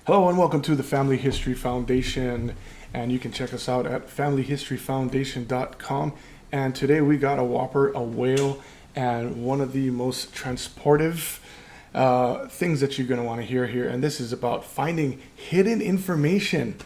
Hello and welcome to the Family History Foundation, and you can check us out at familyhistoryfoundation.com. And today we got a whopper, a whale, and one of the most transportive things that you're going to want to hear here. And this is about finding hidden information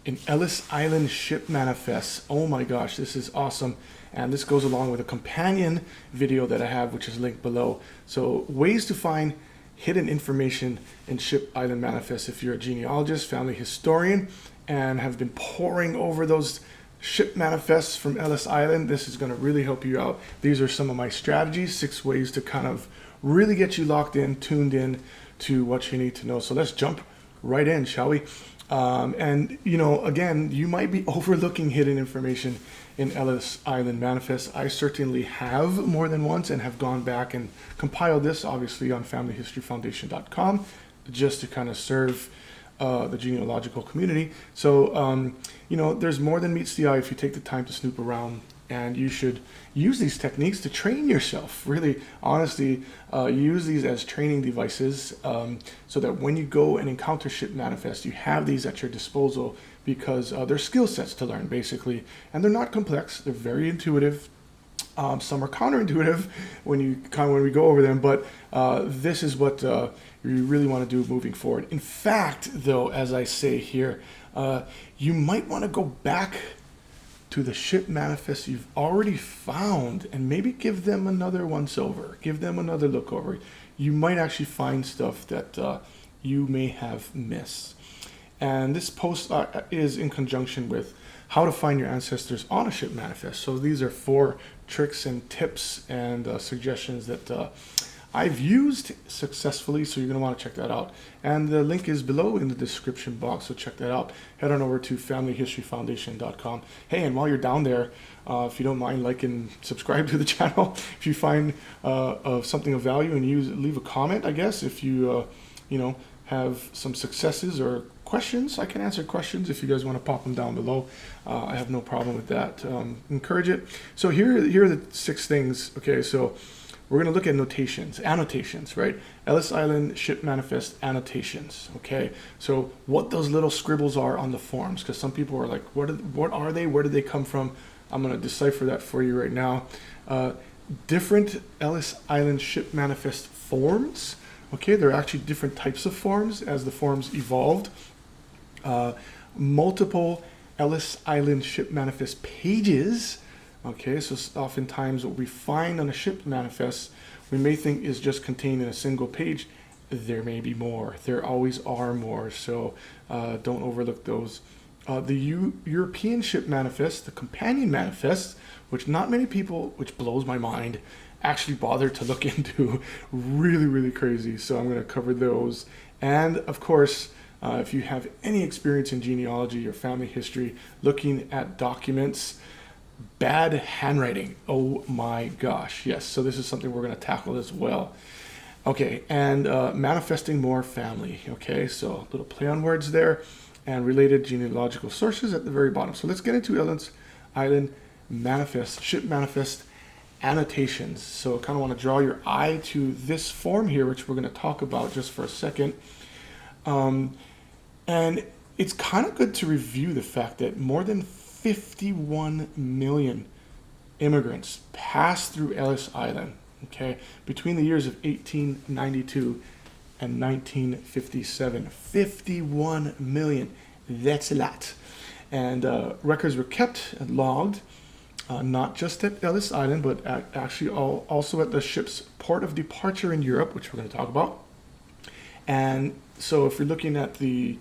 in Ellis Island Ship Manifests. Oh my gosh, this is awesome. And this goes along with a companion video that I have, which is linked below. So ways to find hidden information in Ship Island Manifests. If you're a genealogist, family historian, and have been poring over those ship manifests from Ellis Island, this is going to really help you out. These are some of my strategies, 6 ways to kind of really get you locked in, tuned in to what you need to know. So let's jump right in, shall we? And you know, again, you might be overlooking hidden information in Ellis Island Manifest. I certainly have more than once and have gone back and compiled this obviously on familyhistoryfoundation.com just to kind of serve the genealogical community. So, you know, there's more than meets the eye if you take the time to snoop around, and you should use these techniques to train yourself. Really, honestly, use these as training devices so that when you go and encounter ship manifest, you have these at your disposal, because they're skill sets to learn basically, and they're not complex. They're very intuitive. Some are counterintuitive when we go over them, but this is what you really want to do moving forward. In fact, though, as I say here, you might want to go back to the ship manifest you've already found and maybe give them another once over, give them another look over. You might actually find stuff that you may have missed. And this post is in conjunction with how to find your ancestors on a ship manifest. So these are 4 tricks and tips and suggestions that I've used successfully, so you're going to want to check that out. And the link is below in the description box, so check that out. Head on over to familyhistoryfoundation.com. Hey, and while you're down there, if you don't mind, like and subscribe to the channel. If you find something of value, and leave a comment, I guess. If you, you know, have some successes or questions, I can answer questions if you guys want to pop them down below. I have no problem with that. Encourage it. So here are the 6 things. Okay, so we're going to look at annotations, right? Ellis Island Ship Manifest annotations, okay? So what those little scribbles are on the forms, because some people are like, what are they? Where did they come from? I'm going to decipher that for you right now. Different Ellis Island Ship Manifest forms, okay? There are actually different types of forms as the forms evolved. Multiple Ellis Island Ship Manifest pages. Okay, so oftentimes what we find on a ship manifest, we may think is just contained in a single page. There may be more. There always are more, so don't overlook those. The European ship manifest, the companion manifest, which not many people, which blows my mind, actually bother to look into. Really, really crazy. So I'm going to cover those. And of course, if you have any experience in genealogy or family history, looking at documents, bad handwriting, oh my gosh, yes. So this is something we're going to tackle as well. Okay, and manifesting more family. Okay, so a little play on words there, and related genealogical sources at the very bottom. So let's get into Ellis Island Manifest, ship manifest annotations. So I kind of want to draw your eye to this form here, which we're going to talk about just for a second. And it's kind of good to review the fact that more than 51 million immigrants passed through Ellis Island, okay, between the years of 1892 and 1957. 51 million, that's a lot. And records were kept and logged, not just at Ellis Island, but actually also at the ship's port of departure in Europe, which we're going to talk about. And so if you're looking at the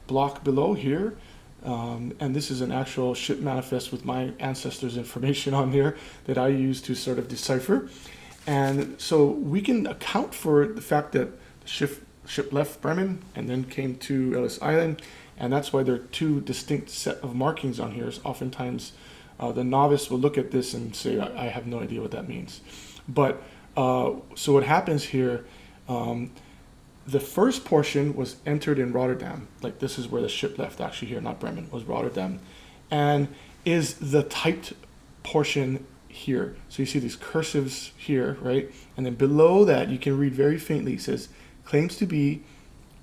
block below here, and this is an actual ship manifest with my ancestors' information on here that I use to sort of decipher. And so we can account for the fact that the ship left Bremen and then came to Ellis Island, and that's why there are 2 distinct set of markings on here. So oftentimes the novice will look at this and say, I have no idea what that means. But so what happens here, the first portion was entered in Rotterdam. Like, this is where the ship left, actually here, not Bremen, was Rotterdam. And is the typed portion here. So you see these cursives here, right? And then below that, you can read very faintly, it says, claims to be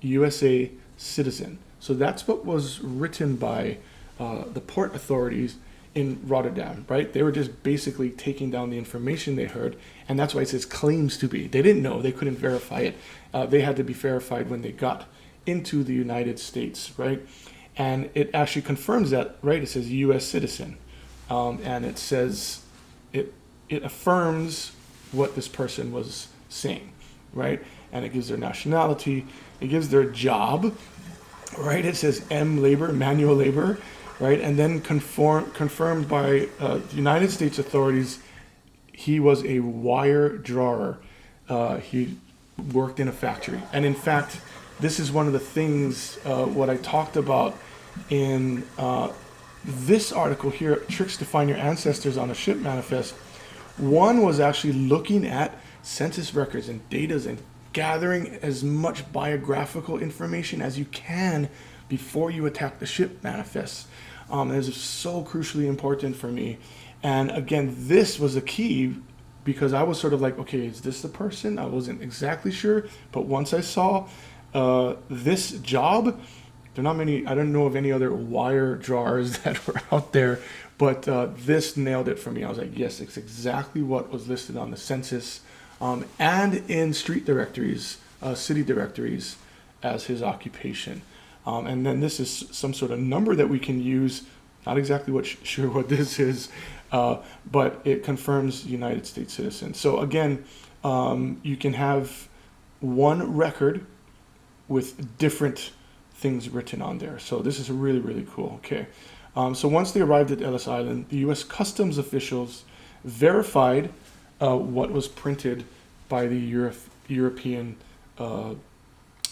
USA citizen. So that's what was written by the port authorities in Rotterdam, right? They were just basically taking down the information they heard, and that's why it says claims to be. They didn't know, they couldn't verify it. They had to be verified when they got into the United States, right? And it actually confirms that, right? It says U.S. citizen, and it says it affirms what this person was saying, right? And it gives their nationality, it gives their job, right? It says M labor, manual labor, right? And then confirmed by the United States authorities, he was a wire drawer. He worked in a factory. And in fact, this is one of the things, what I talked about in this article here, Tricks to Find Your Ancestors on a Ship Manifest. One was actually looking at census records and data and gathering as much biographical information as you can before you attack the ship manifests. This is so crucially important for me. And again, this was a key because I was sort of like, okay, is this the person? I wasn't exactly sure. But once I saw this job, there are not many, I don't know of any other wire drawers that were out there, but this nailed it for me. I was like, yes, it's exactly what was listed on the census and in street directories, city directories as his occupation. And then this is some sort of number that we can use. Not exactly sure what this is, but it confirms United States citizen. So again, you can have one record with different things written on there. So this is really, really cool. Okay. So once they arrived at Ellis Island, the U.S. Customs officials verified what was printed by the European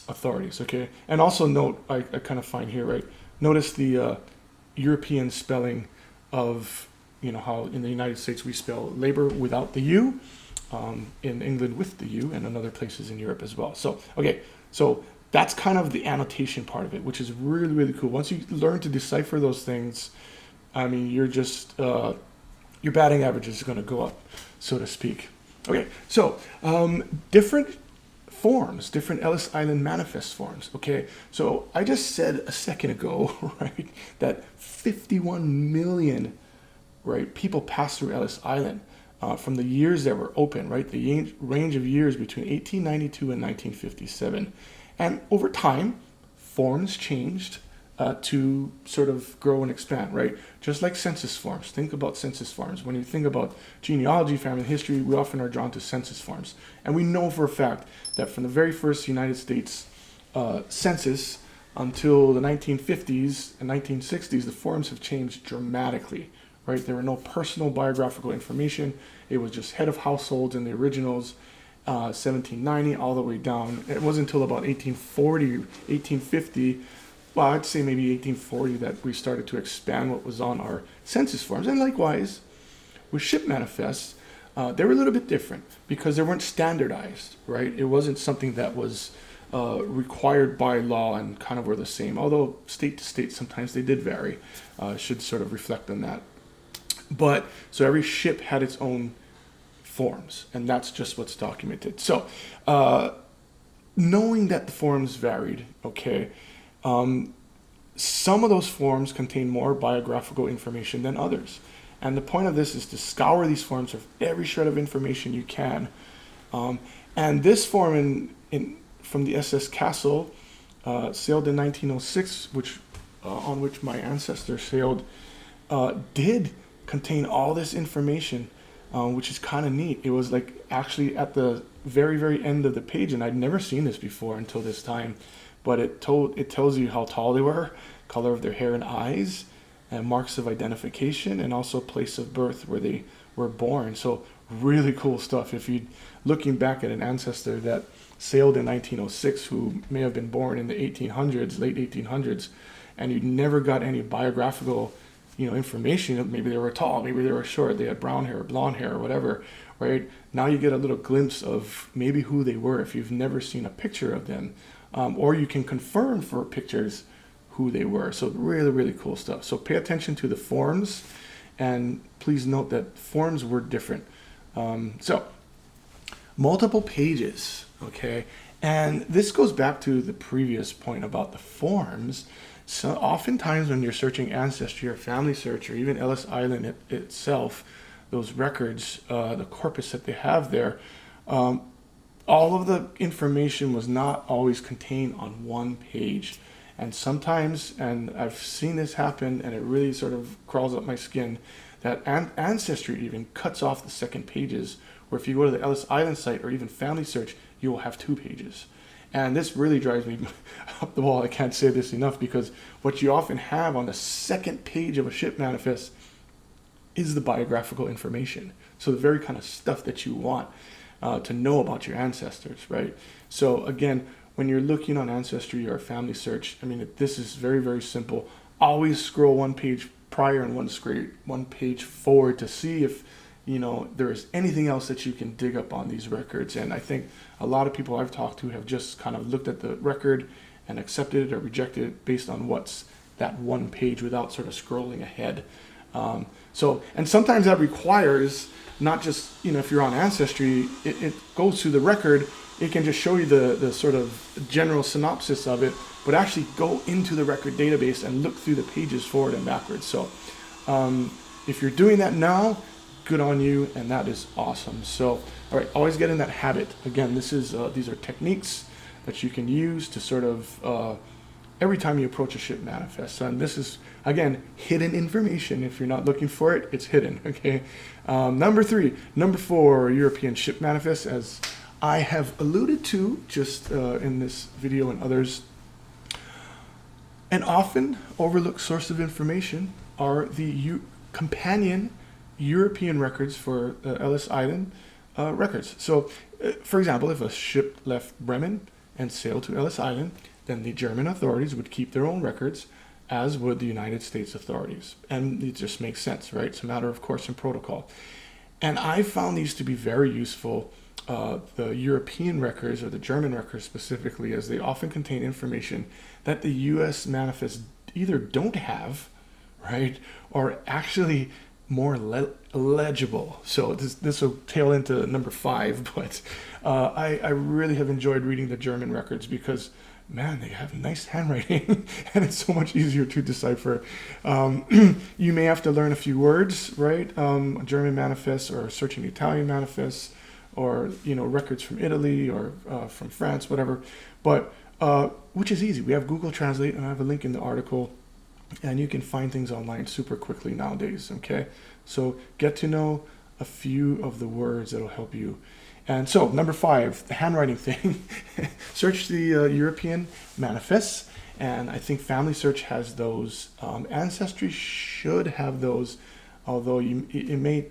authorities. Okay. And also note, I kind of find here, right? Notice the European spelling of, how in the United States we spell labor without the U, in England with the U, and in other places in Europe as well. So, okay. So that's kind of the annotation part of it, which is really, really cool. Once you learn to decipher those things, I mean, you're just, your batting average is going to go up, so to speak. Okay, so different forms, different Ellis Island Manifest forms, okay? So I just said a second ago, right, that 51 million, right, people passed through Ellis Island from the years that were open, right? The range of years between 1892 and 1957. And over time, forms changed to sort of grow and expand, right? Just like census forms. Think about census forms. When you think about genealogy, family history, we often are drawn to census forms. And we know for a fact that from the very first United States census until the 1950s and 1960s, the forms have changed dramatically, right? There were no personal biographical information. It was just head of households in the originals. 1790 all the way down. It wasn't until about 1840, 1850, well, I'd say maybe 1840 that we started to expand what was on our census forms. And likewise, with ship manifests, they were a little bit different because they weren't standardized, right? It wasn't something that was required by law and kind of were the same. Although state to state, sometimes they did vary. Should sort of reflect on that. But, so every ship had its own forms, and that's just what's documented. So, knowing that the forms varied, okay, some of those forms contain more biographical information than others. And the point of this is to scour these forms of every shred of information you can. And this form from the SS Castle sailed in 1906, on which my ancestor sailed, did contain all this information. Which is kind of neat. It was like actually at the very, very end of the page, and I'd never seen this before until this time, but it tells you how tall they were, color of their hair and eyes, and marks of identification, and also place of birth where they were born. So really cool stuff. If you're looking back at an ancestor that sailed in 1906 who may have been born in the 1800s, late 1800s, and you never got any biographical information. Maybe they were tall, maybe they were short, they had brown hair, blonde hair, or whatever, right? Now you get a little glimpse of maybe who they were if you've never seen a picture of them, or you can confirm for pictures who they were. So really, really cool stuff. So pay attention to the forms, and please note that forms were different. So multiple pages, okay? And this goes back to the previous point about the forms. So oftentimes when you're searching ancestry or family search or even Ellis Island itself, those records, the corpus that they have there, all of the information was not always contained on one page. And sometimes, and I've seen this happen, and it really sort of crawls up my skin, that Ancestry even cuts off the second pages, where if you go to the Ellis Island site or even Family Search, you will have 2 pages. And this really drives me up the wall. I can't say this enough, because what you often have on the second page of a ship manifest is the biographical information. So the very kind of stuff that you want to know about your ancestors, right? So again, when you're looking on Ancestry or Family Search, I mean, this is very, very simple. Always scroll 1 page prior and 1 page forward to see if there is anything else that you can dig up on these records. And I think a lot of people I've talked to have just kind of looked at the record and accepted it or rejected it based on what's that 1 page without sort of scrolling ahead. And sometimes that requires not just, if you're on Ancestry, it goes through the record. It can just show you the sort of general synopsis of it, but actually go into the record database and look through the pages forward and backwards. So if you're doing that now, good on you, and that is awesome. So, all right, always get in that habit. Again, these are techniques that you can use to sort of every time you approach a ship manifest. And this is, again, hidden information. If you're not looking for it, it's hidden, okay? Number 4, European ship manifest, as I have alluded to just in this video and others. An often overlooked source of information are the companion European records for Ellis Island records. So, for example, if a ship left Bremen and sailed to Ellis Island, then the German authorities would keep their own records, as would the United States authorities. And it just makes sense, right? It's a matter of course and protocol. And I found these to be very useful, the European records, or the German records specifically, as they often contain information that the U.S. manifests either don't have, right, or actually more legible. So this will tail into number 5, but I really have enjoyed reading the German records because, man, they have nice handwriting and it's so much easier to decipher. You may have to learn a few words, right? German manifests, or searching Italian manifests, or records from Italy or from France, whatever. But which is easy. We have Google Translate, and I have a link in the article, and you can find things online super quickly nowadays, okay? So get to know a few of the words that'll help you. And so, number 5, the handwriting thing. Search the European manifests, and I think Family Search has those. Ancestry should have those, although it may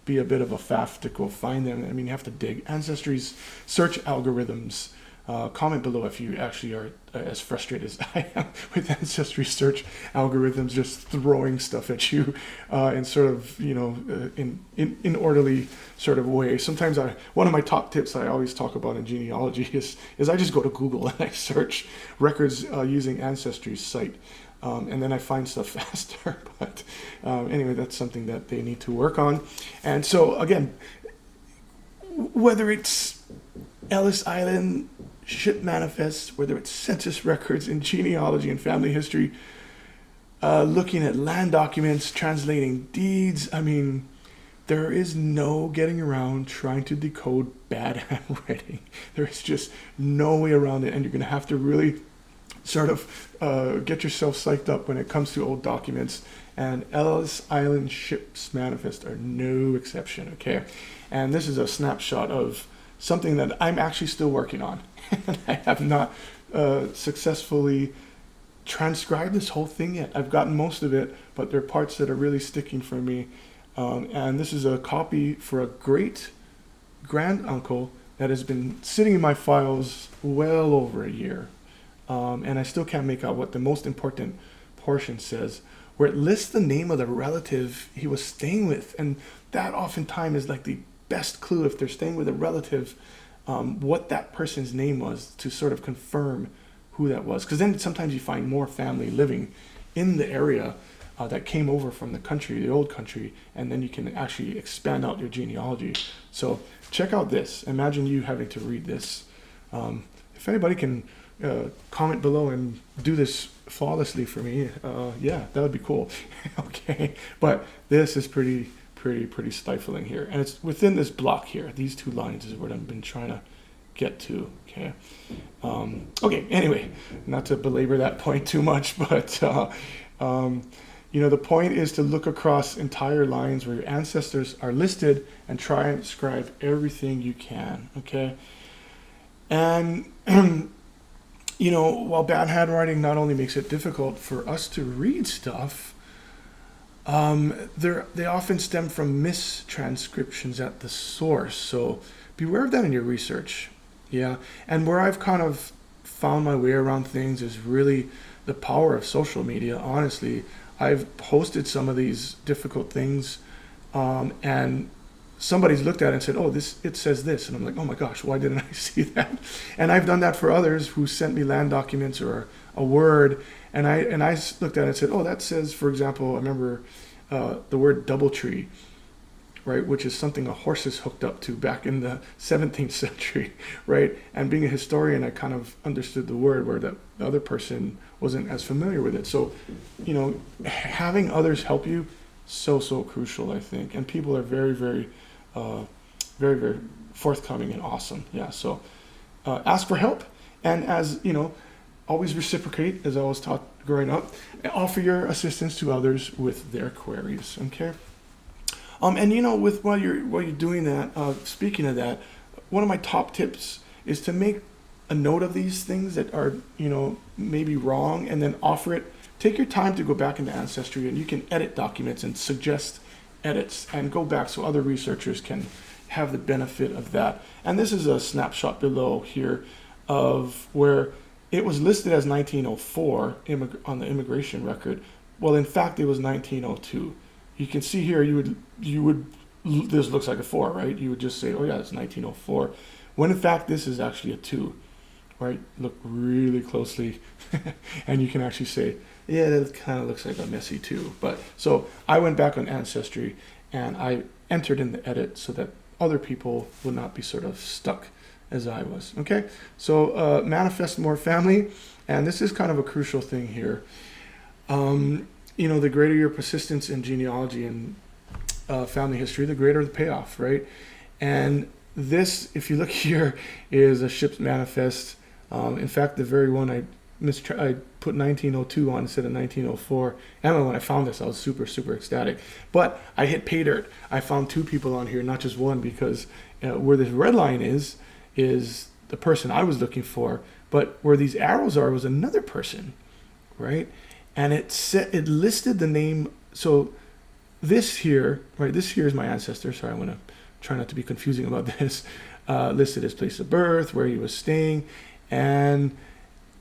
be a bit of a faff to go find them. I mean, you have to dig. Ancestry's search algorithms. Comment below if you actually are as frustrated as I am with Ancestry search algorithms just throwing stuff at you in sort of, in orderly sort of way. Sometimes one of my top tips I always talk about in genealogy is I just go to Google and I search records using Ancestry's site. And then I find stuff faster. But anyway, that's something that they need to work on. And so, again, whether it's Ellis Island ship manifests, whether it's census records in genealogy and family history, looking at land documents, translating deeds, I mean, there is no getting around trying to decode bad handwriting. There is just no way around it, and you're going to have to really sort of get yourself psyched up when it comes to old documents. And Ellis Island Ships Manifest are no exception, okay? And this is a snapshot of something that I'm actually still working on. I have not successfully transcribed this whole thing yet. I've gotten most of it, but there are parts that are really sticking for me. And this is a copy for a great grand uncle that has been sitting in my files well over a year. And I still can't make out what the most important portion says, where it lists the name of the relative he was staying with. And that oftentimes is like the best clue, if they're staying with a relative, what that person's name was, to sort of confirm who that was. Because then sometimes you find more family living in the area that came over from the country, the old country, and then you can actually expand out your genealogy. So check out this. Imagine you having to read this. if anybody can comment below and do this flawlessly for me, yeah, that would be cool. Okay, but this is pretty stifling here, and it's within this block here. These two lines is what I've been trying to get to. Okay. Okay. Anyway, not to belabor that point too much, but the point is to look across entire lines where your ancestors are listed and try and describe everything you can. Okay. And while bad handwriting not only makes it difficult for us to read stuff, they often stem from mistranscriptions at the source. So beware of that in your research. Yeah. And where I've kind of found my way around things is really the power of social media. Honestly, I've posted some of these difficult things, and somebody's looked at it and said, "Oh, it says this," and I'm like, "Oh my gosh, why didn't I see that?" And I've done that for others who sent me land documents or a word, and I looked at it and said, "Oh, that says," for example, I remember the word DoubleTree, right, which is something a horse is hooked up to back in the 17th century, right? And being a historian, I kind of understood the word where the other person wasn't as familiar with it. So, having others help you, so crucial, I think. And people are very, very forthcoming and awesome. Yeah. So ask for help, and as always reciprocate, as I was taught growing up. Offer your assistance to others with their queries. Okay. And with while you're doing that, speaking of that, one of my top tips is to make a note of these things that are maybe wrong, and then offer it. Take your time to go back into Ancestry, and you can edit documents and suggest edits and go back so other researchers can have the benefit of that. And this is a snapshot below here of where it was listed as 1904 on the immigration record. Well, in fact, it was 1902. You can see here, you would this looks like a 4, right? You would just say, oh yeah, it's 1904. When in fact, this is actually a 2, right? Look really closely and you can actually say, yeah, that kind of looks like a messy 2. But so I went back on Ancestry and I entered in the edit so that other people would not be sort of stuck as I was. Okay, so manifest more family, and this is kind of a crucial thing here. The greater your persistence in genealogy and family history, the greater the payoff, right? And this, if you look here, is a ship's manifest. In fact, the very one I put 1902 on instead of 1904. And when I found this, I was super ecstatic. But I hit pay dirt. I found 2 people on here, not just one, because where this red line is the person I was looking for, but where these arrows are was another person, right? And it listed the name. So this here, right? This here is my ancestor. Sorry, I want to try not to be confusing about this. Listed his place of birth, where he was staying, and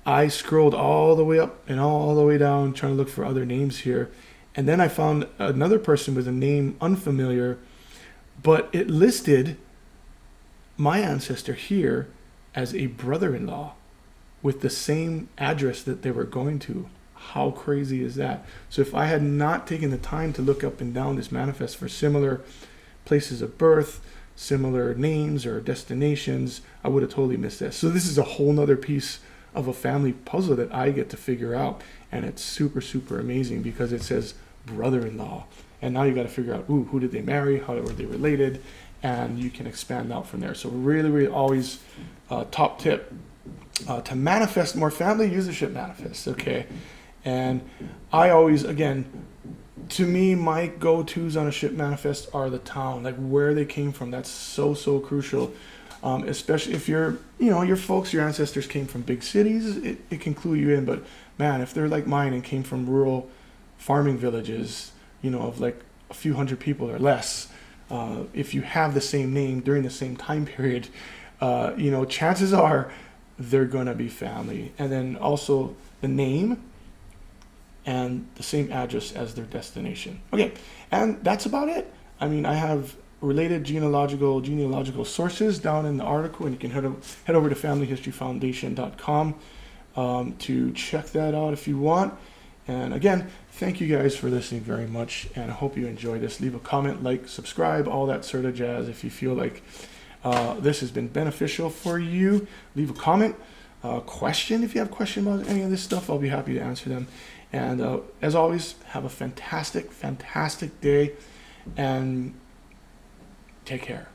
I scrolled all the way up and all the way down trying to look for other names here. And then I found another person with a name unfamiliar, but it listed my ancestor here as a brother-in-law with the same address that they were going to. How crazy is that? So if I had not taken the time to look up and down this manifest for similar places of birth, similar names or destinations, I would have totally missed this. So this is a whole nother piece of a family puzzle that I get to figure out, and it's super amazing because it says brother-in-law, and now you got to figure out who did they marry, how were they related, and you can expand out from there. So really always top tip to manifest more family, use the ship manifest. Okay, and I always, again, to me, my go-tos on a ship manifest are the town, like where they came from. That's so crucial. Especially if your folks, your ancestors came from big cities, it can clue you in. But man, if they're like mine and came from rural farming villages, of like a few hundred people or less, if you have the same name during the same time period, chances are they're gonna be family. And then also the name and the same address as their destination. Okay, and that's about it. I mean, I have related genealogical sources down in the article, and you can head over to familyhistoryfoundation.com to check that out if you want. And again, thank you guys for listening very much, and I hope you enjoyed this. Leave a comment, like, subscribe, all that sort of jazz. If you feel like this has been beneficial for you, leave a comment. question. If you have a question about any of this stuff, I'll be happy to answer them. And as always, have a fantastic, fantastic day, and take care.